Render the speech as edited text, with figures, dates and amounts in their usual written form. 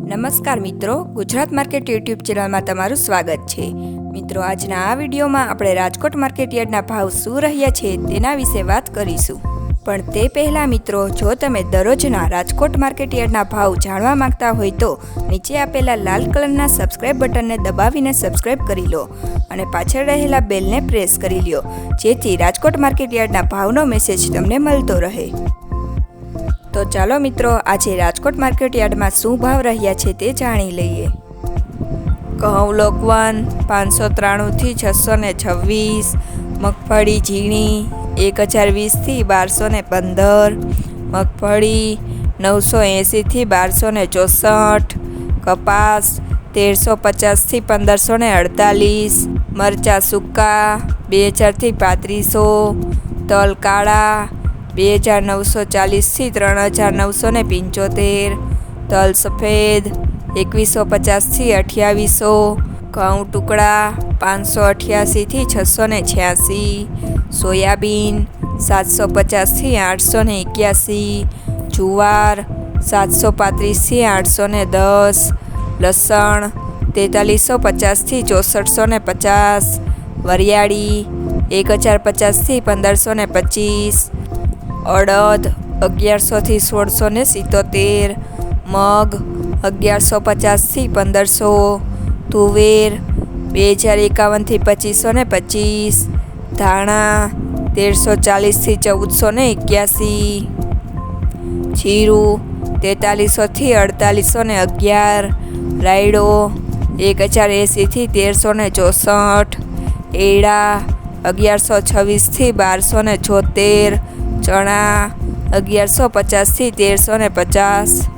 નમસ્કાર મિત્રો, Gujarat market YouTube ચેનલમાં તમારું સ્વાગત છે। મિત્રો, આજના આ વિડીયોમાં આપણે રાજકોટ માર્કેટ યાર્ડના ભાવ શું રહ્યા છે તેના વિશે વાત કરીશું। પણ તે પહેલાં મિત્રો, જો તમે દરરોજના રાજકોટ માર્કેટ યાર્ડના ભાવ જાણવા માંગતા હોય તો નીચે આપેલા લાલ કલરના સબસ્ક્રાઇબ બટનને દબાવીને સબસ્ક્રાઇબ કરી લો અને પાછળ રહેલા બેલને પ્રેસ કરી લો, જેથી રાજકોટ માર્કેટ યાર્ડના ભાવનો મેસેજ તમને મળતો રહે। તો ચાલો મિત્રો, આજે રાજકોટ માર્કેટ યાર્ડમાં શું ભાવ રહ્યા છે તે જાણી લઈએ। ઘઉં લોકવન 593 થી 626, મગફળી ઝીણી 1020 થી 1215, મગફળી 980 થી 1264, કપાસ 1350 થી 1548, મરચાં સૂકા 2000 થી 3500, તલ કાળા 2940 થી 3975, તલ સફેદ 2150 થી 2800, ઘઉં ટુકડા 588 થી 686, સોયાબીન 750 થી 881, જુવાર 735 થી 810, લસણ 4350 થી 6450, વરિયાળી 1050 થી 1525, અડદ 1100 થી 1677, મગ 1150 થી 1500, તુવેર 2051 થી 2525, ધાણા 1340 થી 1481, જીરું 4300 થી 4811, રાયડો 1080 થી 1364, એડા 1126 થી 1276, ચણા 1150 થી 1350,